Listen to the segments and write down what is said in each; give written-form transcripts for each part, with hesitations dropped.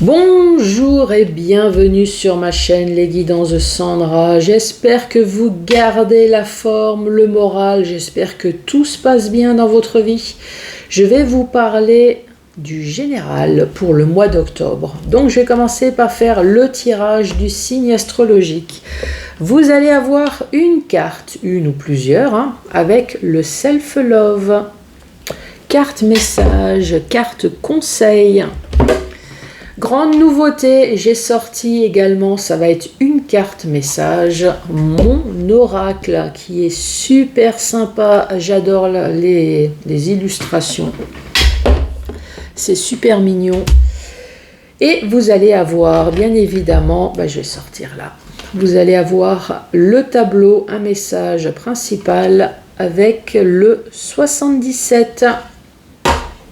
Bonjour et bienvenue sur ma chaîne Les Guidances de Sandra. J'espère que vous gardez la forme, le moral, j'espère que tout se passe bien dans votre vie. Je vais vous parler du général pour le mois d'octobre. Donc je vais commencer par faire le tirage du signe astrologique. Vous allez avoir une carte, une ou plusieurs, avec le self-love, carte message, carte conseil. Grande nouveauté, j'ai sorti également, ça va être une carte message, mon oracle qui est super sympa, j'adore les illustrations, c'est super mignon. Et vous allez avoir, bien évidemment, je vais sortir là, vous allez avoir le tableau, un message principal avec le 77.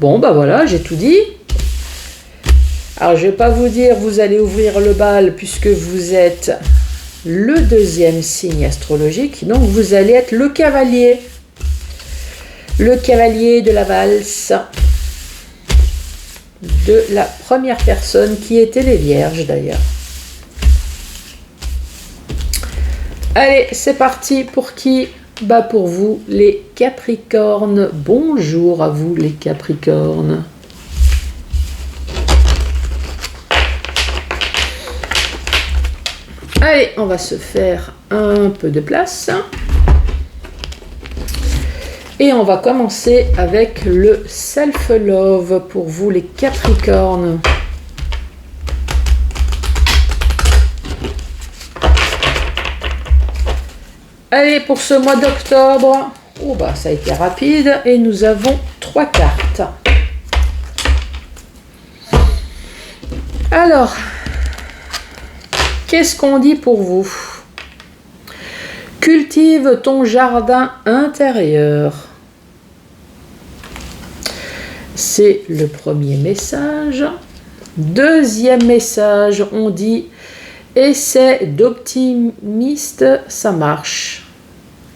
Bon, voilà, j'ai tout dit. Alors, je ne vais pas vous dire, vous allez ouvrir le bal puisque vous êtes le deuxième signe astrologique. Donc, vous allez être le cavalier. Le cavalier de la valse de la première personne qui était les vierges d'ailleurs. Allez, c'est parti. Pour qui ? Pour vous, les Capricornes. Bonjour à vous, les Capricornes. Allez, on va se faire un peu de place. Et on va commencer avec le self-love pour vous les Capricornes. Allez, pour ce mois d'octobre, ça a été rapide et nous avons 3 cartes. Alors, qu'est-ce qu'on dit pour vous ? Cultive ton jardin intérieur. C'est le premier message. Deuxième message, on dit essai d'optimiste, ça marche.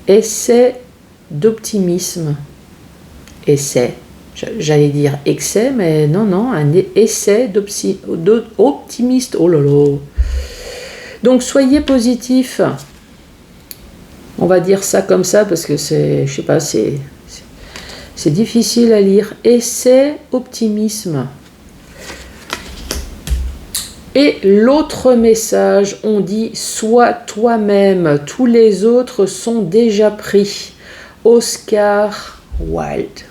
Essai d'optimisme. Essai. J'allais dire excès, mais non, un essai d'optimiste. Oh là là. Donc soyez positif. On va dire ça comme ça parce que c'est difficile à lire. Essai, optimisme. Et l'autre message, on dit sois toi-même. Tous les autres sont déjà pris. Oscar Wilde.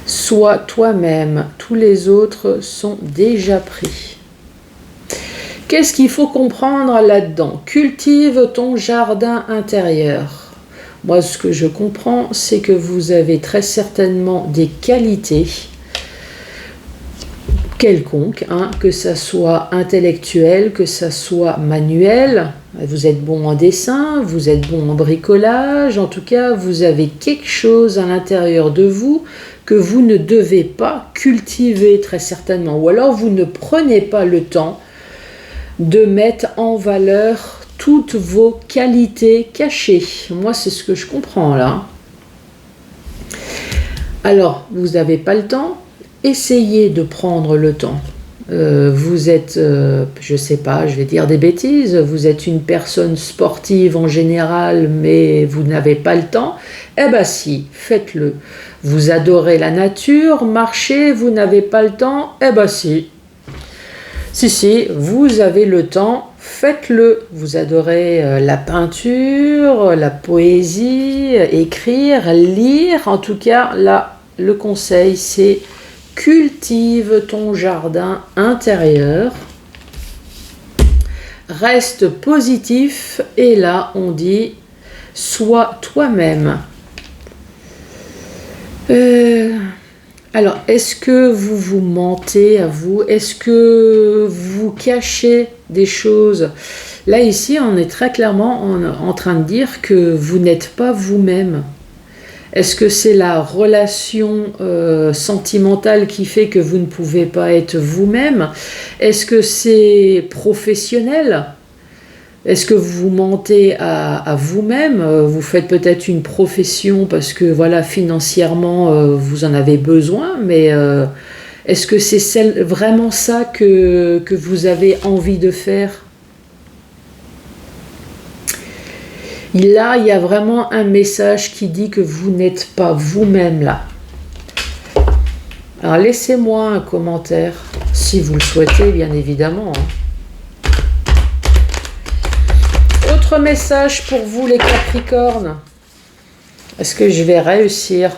Sois toi-même, tous les autres sont déjà pris. Qu'est-ce qu'il faut comprendre là-dedans ? Cultive ton jardin intérieur. Moi, ce que je comprends, c'est que vous avez très certainement des qualités quelconques, que ça soit intellectuel, que ça soit manuel. Vous êtes bon en dessin, vous êtes bon en bricolage, en tout cas, vous avez quelque chose à l'intérieur de vous que vous ne devez pas cultiver très certainement, ou alors vous ne prenez pas le temps de mettre en valeur toutes vos qualités cachées. Moi, c'est ce que je comprends là. Alors, vous n'avez pas le temps, essayez de prendre le temps. Vous êtes, je sais pas, je vais dire des bêtises, vous êtes une personne sportive en général, mais vous n'avez pas le temps, si, faites-le. Vous adorez la nature, marchez, vous n'avez pas le temps, si. Si, vous avez le temps, faites-le. Vous adorez la peinture, la poésie, écrire, lire, en tout cas, là, le conseil, c'est cultive ton jardin intérieur, reste positif et là on dit sois toi-même. Alors est-ce que vous vous mentez à vous ? Est-ce que vous cachez des choses ? Là ici on est très clairement en train de dire que vous n'êtes pas vous-même. Est-ce que c'est la relation sentimentale qui fait que vous ne pouvez pas être vous-même ? Est-ce que c'est professionnel ? Est-ce que vous mentez à vous-même? Vous faites peut-être une profession parce que voilà, financièrement, vous en avez besoin, mais est-ce que c'est vraiment ça que vous avez envie de faire? Là, il y a vraiment un message qui dit que vous n'êtes pas vous-même là. Alors, laissez-moi un commentaire, si vous le souhaitez, bien évidemment. Autre message pour vous, les Capricornes. Est-ce que je vais réussir?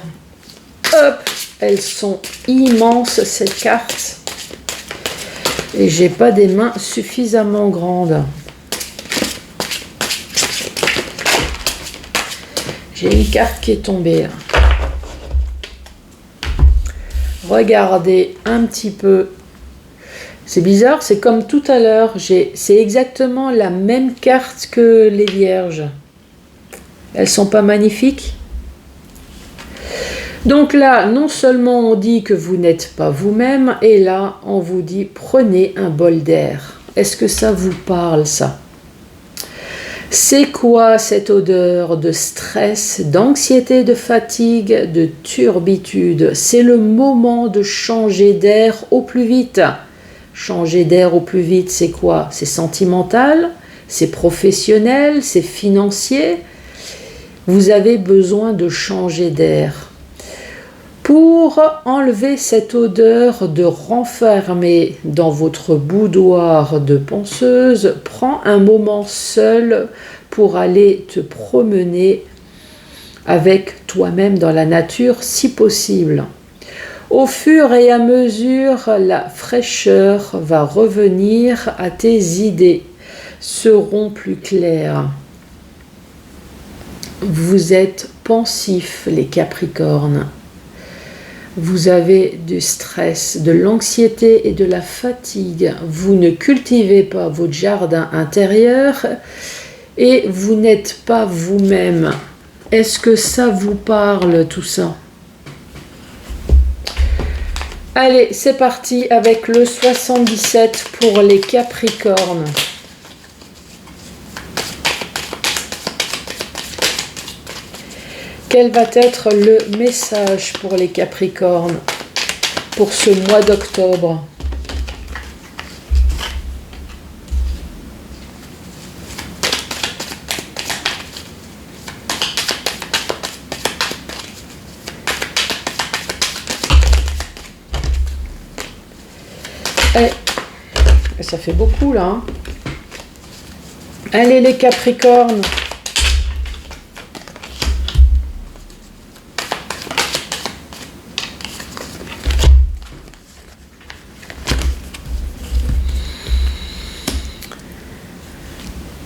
Hop! Elles sont immenses, ces cartes. Et j'ai pas des mains suffisamment grandes. J'ai une carte qui est tombée. Regardez un petit peu. C'est bizarre, c'est comme tout à l'heure. C'est exactement la même carte que les Vierges. Elles sont pas magnifiques? Donc là, non seulement on dit que vous n'êtes pas vous-même, et là, on vous dit prenez un bol d'air. Est-ce que ça vous parle, ça? C'est quoi cette odeur de stress, d'anxiété, de fatigue, de turbitude? C'est le moment de changer d'air au plus vite. Changer d'air au plus vite, c'est quoi? C'est sentimental, c'est professionnel, c'est financier. Vous avez besoin de changer d'air. Pour enlever cette odeur de renfermer dans votre boudoir de penseuse, prends un moment seul pour aller te promener avec toi-même dans la nature si possible. Au fur et à mesure, la fraîcheur va revenir à tes idées, seront plus claires. Vous êtes pensifs, les Capricornes. Vous avez du stress, de l'anxiété et de la fatigue. Vous ne cultivez pas votre jardin intérieur et vous n'êtes pas vous-même. Est-ce que ça vous parle, tout ça? Allez, c'est parti avec le 77 pour les Capricornes. Quel va être le message pour les Capricornes pour ce mois d'octobre? Ça fait beaucoup là. Hein. Allez les Capricornes.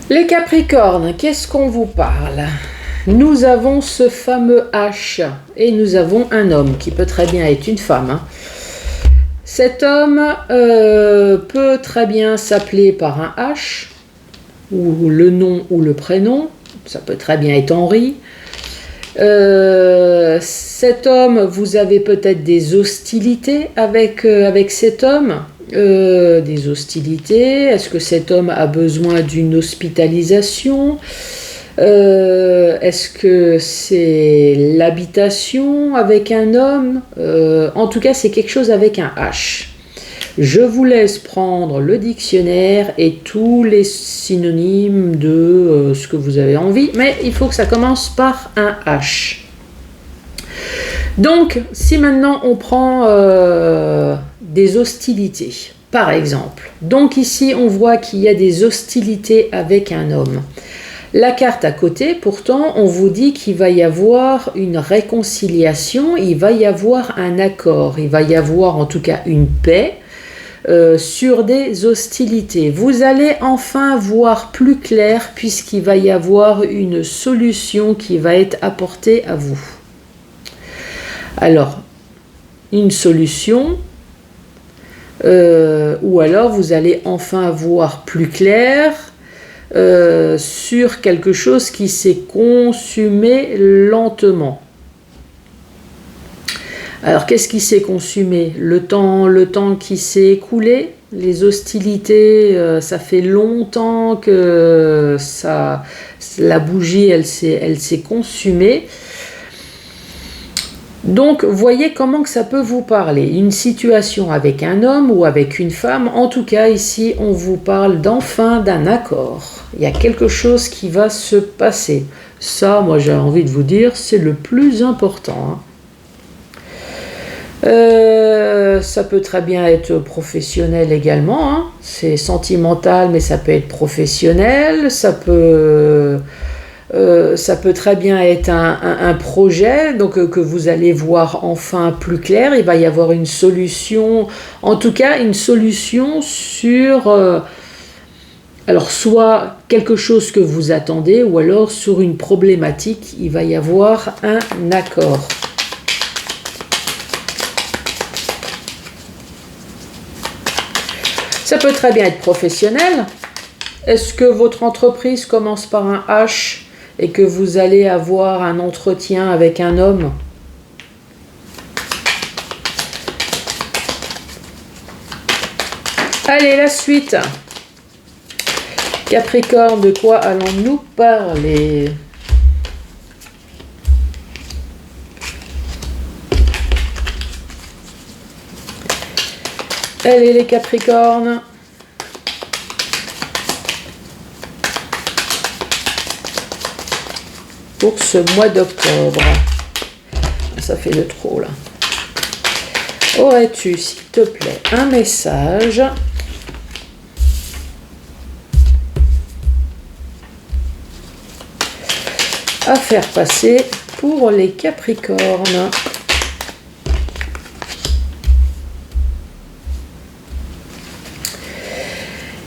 Les Capricornes, qu'est-ce qu'on vous parle? Nous avons ce fameux H et nous avons un homme qui peut très bien être une femme. Hein. Cet homme peut très bien s'appeler par un H, ou le nom ou le prénom, ça peut très bien être Henri. Cet homme, vous avez peut-être des hostilités avec cet homme. Des hostilités. Est-ce que cet homme a besoin d'une hospitalisation? Est-ce que c'est l'habitation avec un homme? En tout cas, c'est quelque chose avec un H. Je vous laisse prendre le dictionnaire et tous les synonymes de ce que vous avez envie, mais il faut que ça commence par un H. Donc, si maintenant on prend des hostilités, par exemple. Donc ici, on voit qu'il y a des hostilités avec un homme. La carte à côté, pourtant, on vous dit qu'il va y avoir une réconciliation, il va y avoir un accord, il va y avoir en tout cas une paix sur des hostilités. Vous allez enfin voir plus clair puisqu'il va y avoir une solution qui va être apportée à vous. Alors, une solution, ou alors vous allez enfin voir plus clair sur quelque chose qui s'est consumé lentement. Alors, qu'est-ce qui s'est consumé? Le temps qui s'est écoulé? Les hostilités, ça fait longtemps que la bougie, elle s'est consumée. Donc, voyez comment que ça peut vous parler. Une situation avec un homme ou avec une femme. En tout cas, ici, on vous parle d'enfin d'un accord. Il y a quelque chose qui va se passer. Ça, moi, j'ai envie de vous dire, c'est le plus important. Ça peut très bien être professionnel également. C'est sentimental, mais ça peut être professionnel. Ça peut très bien être un projet, donc que vous allez voir enfin plus clair. Il va y avoir une solution, en tout cas une solution sur, alors soit quelque chose que vous attendez, ou alors sur une problématique, il va y avoir un accord. Ça peut très bien être professionnel. Est-ce que votre entreprise commence par un H et que vous allez avoir un entretien avec un homme? Allez, la suite. Capricorne, de quoi allons-nous parler? Allez, les Capricornes. Pour ce mois d'octobre. Ça fait de trop là. Aurais-tu, s'il te plaît, un message à faire passer pour les Capricornes?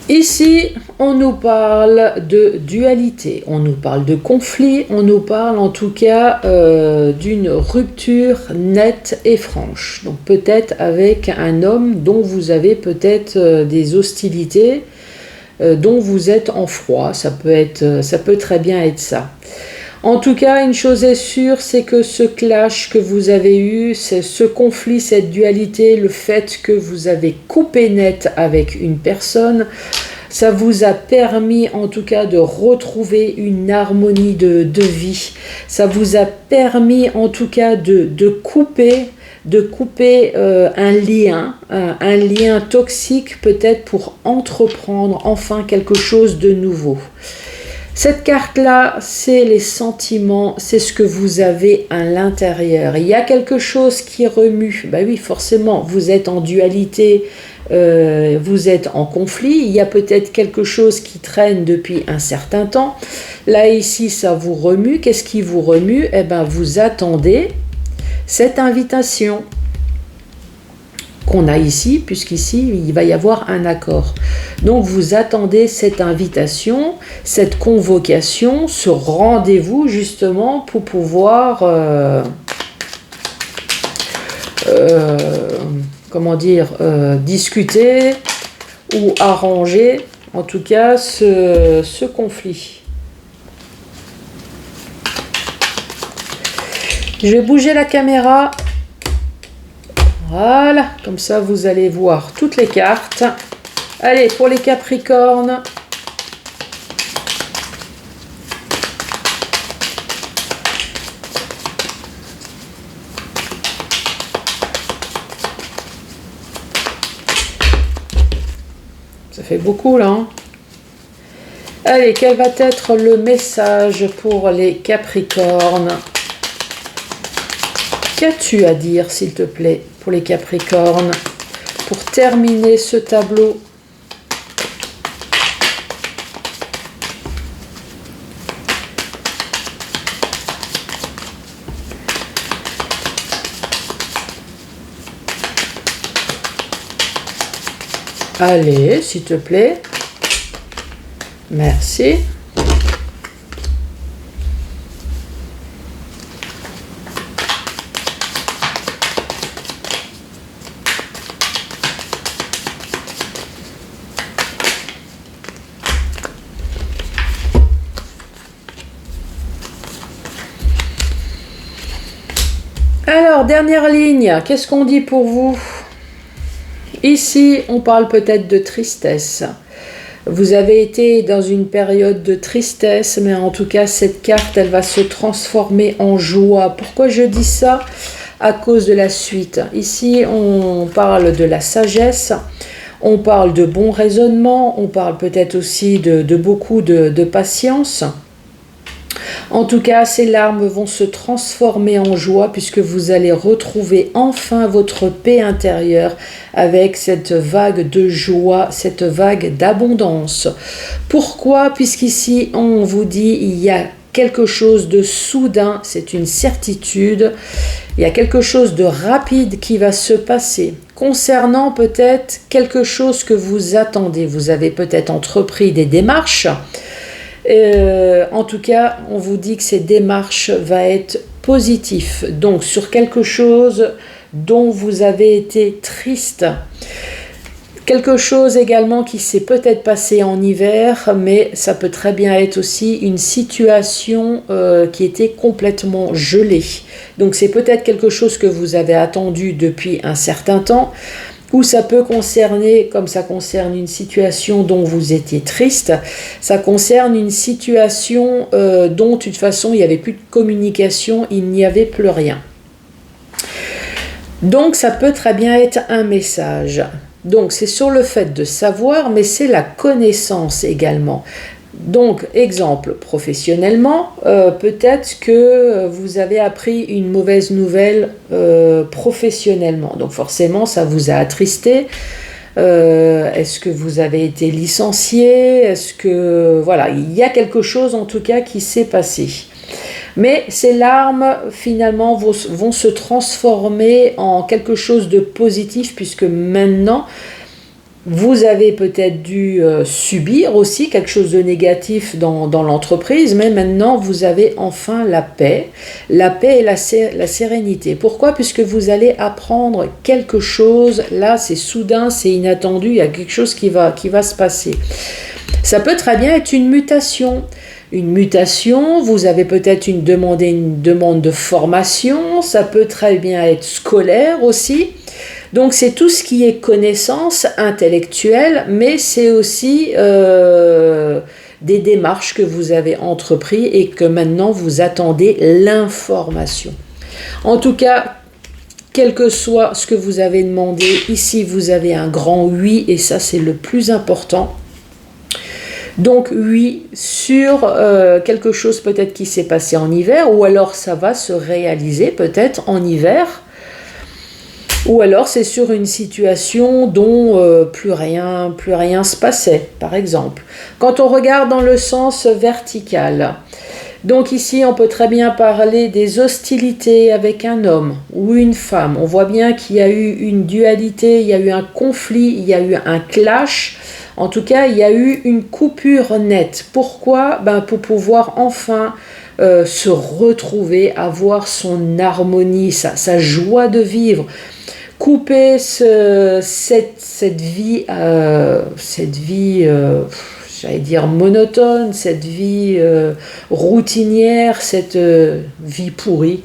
Ici, on nous parle de dualité, on nous parle de conflit, on nous parle en tout cas d'une rupture nette et franche. Donc peut-être avec un homme dont vous avez peut-être des hostilités, dont vous êtes en froid, ça peut très bien être ça. En tout cas, une chose est sûre, c'est que ce clash que vous avez eu, ce conflit, cette dualité, le fait que vous avez coupé net avec une personne, ça vous a permis en tout cas de retrouver une harmonie de vie. Ça vous a permis en tout cas de couper un lien toxique peut-être pour entreprendre enfin quelque chose de nouveau. Cette carte-là, c'est les sentiments, c'est ce que vous avez à l'intérieur. Il y a quelque chose qui remue. Ben oui, forcément, vous êtes en dualité, vous êtes en conflit. Il y a peut-être quelque chose qui traîne depuis un certain temps. Là, ici, ça vous remue. Qu'est-ce qui vous remue? Eh bien, vous attendez cette invitation qu'on a ici, puisqu'ici, il va y avoir un accord. Donc, vous attendez cette invitation, cette convocation, ce rendez-vous, justement, pour pouvoir, discuter ou arranger, en tout cas, ce conflit. Je vais bouger la caméra. Voilà, comme ça vous allez voir toutes les cartes. Allez, pour les Capricornes. Ça fait beaucoup là. Hein. Allez, quel va être le message pour les Capricornes? Qu'as-tu à dire, s'il te plaît, pour les Capricornes, pour terminer ce tableau? Allez, s'il te plaît. Merci. Alors, dernière ligne, qu'est-ce qu'on dit pour vous? Ici, on parle peut-être de tristesse. Vous avez été dans une période de tristesse, mais en tout cas, cette carte, elle va se transformer en joie. Pourquoi je dis ça? À cause de la suite. Ici, on parle de la sagesse, on parle de bon raisonnement, on parle peut-être aussi de beaucoup de patience. En tout cas, ces larmes vont se transformer en joie puisque vous allez retrouver enfin votre paix intérieure avec cette vague de joie, cette vague d'abondance. Pourquoi? Puisqu'ici, on vous dit il y a quelque chose de soudain, c'est une certitude, il y a quelque chose de rapide qui va se passer. Concernant peut-être quelque chose que vous attendez, vous avez peut-être entrepris des démarches. En tout cas, on vous dit que ces démarches vont être positives. Donc, sur quelque chose dont vous avez été triste. Quelque chose également qui s'est peut-être passé en hiver, mais ça peut très bien être aussi une situation qui était complètement gelée. Donc, c'est peut-être quelque chose que vous avez attendu depuis un certain temps. Ou ça peut concerner, comme ça concerne une situation dont vous étiez triste, ça concerne une situation dont de toute façon il n'y avait plus de communication, il n'y avait plus rien. Donc ça peut très bien être un message. Donc c'est sur le fait de savoir, mais c'est la connaissance également. Donc, exemple, professionnellement, peut-être que vous avez appris une mauvaise nouvelle professionnellement. Donc forcément, ça vous a attristé. Est-ce que vous avez été licencié? Est-ce que... Voilà, il y a quelque chose en tout cas qui s'est passé. Mais ces larmes, finalement, vont se transformer en quelque chose de positif puisque maintenant... Vous avez peut-être dû subir aussi quelque chose de négatif dans l'entreprise, mais maintenant vous avez enfin la paix et la sérénité. Pourquoi? Puisque vous allez apprendre quelque chose, là c'est soudain, c'est inattendu, il y a quelque chose qui va se passer. Ça peut très bien être une mutation. Une mutation, vous avez peut-être une demande de formation, ça peut très bien être scolaire aussi. Donc c'est tout ce qui est connaissance intellectuelle, mais c'est aussi des démarches que vous avez entreprises et que maintenant vous attendez l'information. En tout cas, quel que soit ce que vous avez demandé, ici vous avez un grand oui et ça c'est le plus important. Donc oui, sur quelque chose peut-être qui s'est passé en hiver ou alors ça va se réaliser peut-être en hiver. Ou alors c'est sur une situation dont plus rien se passait, par exemple. Quand on regarde dans le sens vertical, donc ici on peut très bien parler des hostilités avec un homme ou une femme. On voit bien qu'il y a eu une dualité, il y a eu un conflit, il y a eu un clash. En tout cas, il y a eu une coupure nette. Pourquoi? Pour pouvoir enfin se retrouver, avoir son harmonie, sa joie de vivre. Couper cette vie, j'allais dire monotone, cette vie routinière, cette vie pourrie.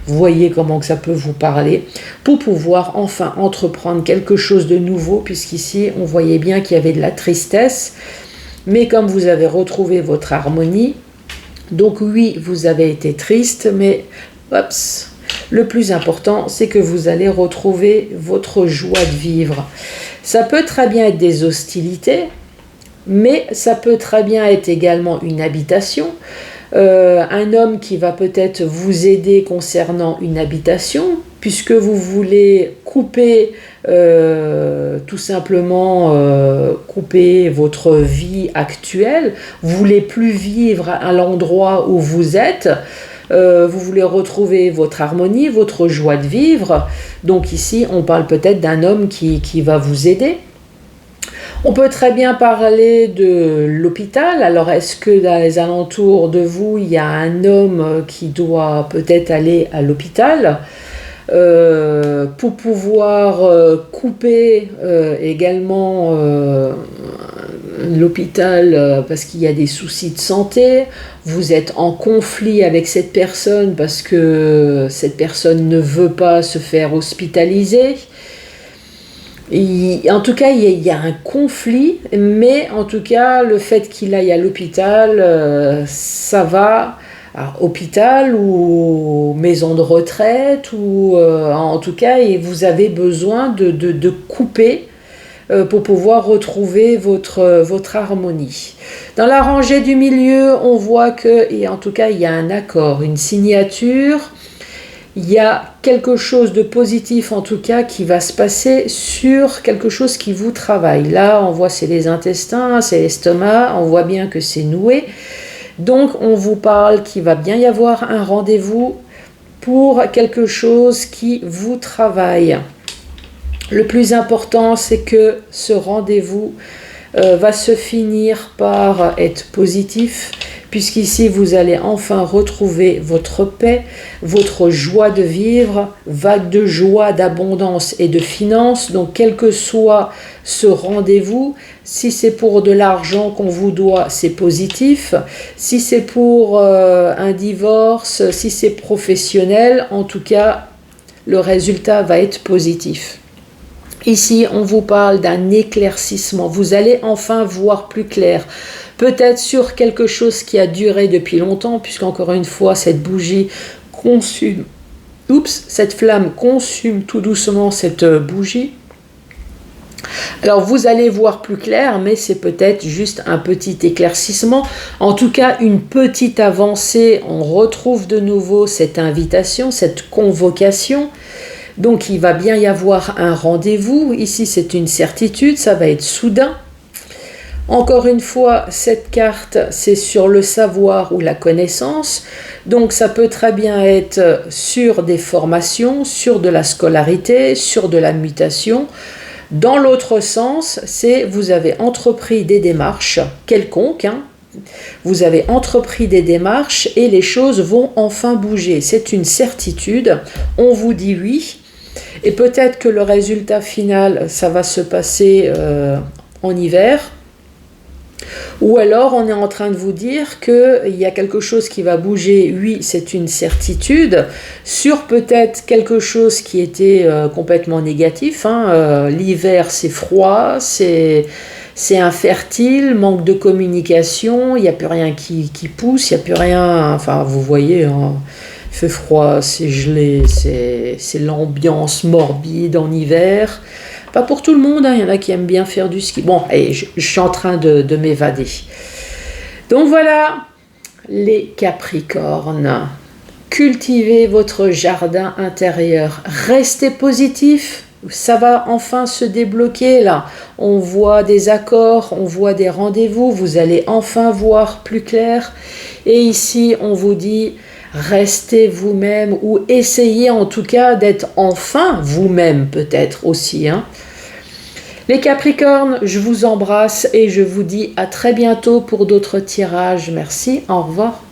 Vous voyez comment que ça peut vous parler, pour pouvoir enfin entreprendre quelque chose de nouveau, puisqu'ici on voyait bien qu'il y avait de la tristesse, mais comme vous avez retrouvé votre harmonie, donc oui, vous avez été triste, mais le plus important, c'est que vous allez retrouver votre joie de vivre. Ça peut très bien être des hostilités, mais ça peut très bien être également une habitation. Un homme qui va peut-être vous aider concernant une habitation, puisque vous voulez couper, tout simplement couper votre vie actuelle, vous voulez plus vivre à l'endroit où vous êtes, vous voulez retrouver votre harmonie, votre joie de vivre. Donc ici, on parle peut-être d'un homme qui va vous aider. On peut très bien parler de l'hôpital. Alors, est-ce que dans les alentours de vous, il y a un homme qui doit peut-être aller à l'hôpital pour pouvoir couper également l'hôpital parce qu'il y a des soucis de santé, vous êtes en conflit avec cette personne parce que cette personne ne veut pas se faire hospitaliser. En tout cas, il y a un conflit, mais en tout cas, le fait qu'il aille à l'hôpital, ça va à hôpital ou maison de retraite, ou en tout cas, et vous avez besoin de couper pour pouvoir retrouver votre harmonie. Dans la rangée du milieu, on voit que, et en tout cas, il y a un accord, une signature. Il y a quelque chose de positif en tout cas qui va se passer sur quelque chose qui vous travaille. Là, on voit c'est les intestins, c'est l'estomac, on voit bien que c'est noué. Donc, on vous parle qu'il va bien y avoir un rendez-vous pour quelque chose qui vous travaille. Le plus important, c'est que ce rendez-vous va se finir par être positif, puisqu'ici vous allez enfin retrouver votre paix, votre joie de vivre, vague de joie, d'abondance et de finances. Donc quel que soit ce rendez-vous, si c'est pour de l'argent qu'on vous doit, c'est positif. Si c'est pour un divorce, si c'est professionnel, en tout cas, le résultat va être positif. Ici, on vous parle d'un éclaircissement. Vous allez enfin voir plus clair. Peut-être sur quelque chose qui a duré depuis longtemps, puisqu'encore une fois, cette bougie consume. Cette flamme consume tout doucement cette bougie. Alors, vous allez voir plus clair, mais c'est peut-être juste un petit éclaircissement. En tout cas, une petite avancée. On retrouve de nouveau cette invitation, cette convocation. Donc, il va bien y avoir un rendez-vous. Ici, c'est une certitude, ça va être soudain. Encore une fois, cette carte, c'est sur le savoir ou la connaissance. Donc, ça peut très bien être sur des formations, sur de la scolarité, sur de la mutation. Dans l'autre sens, c'est vous avez entrepris des démarches quelconques, Vous avez entrepris des démarches et les choses vont enfin bouger. C'est une certitude. On vous dit oui. Et peut-être que le résultat final, ça va se passer en hiver. Ou alors on est en train de vous dire qu'il y a quelque chose qui va bouger. Oui, c'est une certitude. Sur peut-être quelque chose qui était complètement négatif. L'hiver, c'est froid, c'est infertile, manque de communication, il n'y a plus rien qui pousse, il n'y a plus rien. Enfin, vous voyez, il fait froid, c'est gelé, c'est l'ambiance morbide en hiver. Pas pour tout le monde, il y en a qui aiment bien faire du ski. Bon, et je suis en train de m'évader. Donc voilà, les Capricornes. Cultivez votre jardin intérieur. Restez positif. Ça va enfin se débloquer là. On voit des accords, on voit des rendez-vous. Vous allez enfin voir plus clair. Et ici, on vous dit... Restez vous-même ou essayez en tout cas d'être enfin vous-même peut-être aussi. Les Capricornes, je vous embrasse et je vous dis à très bientôt pour d'autres tirages. Merci, au revoir.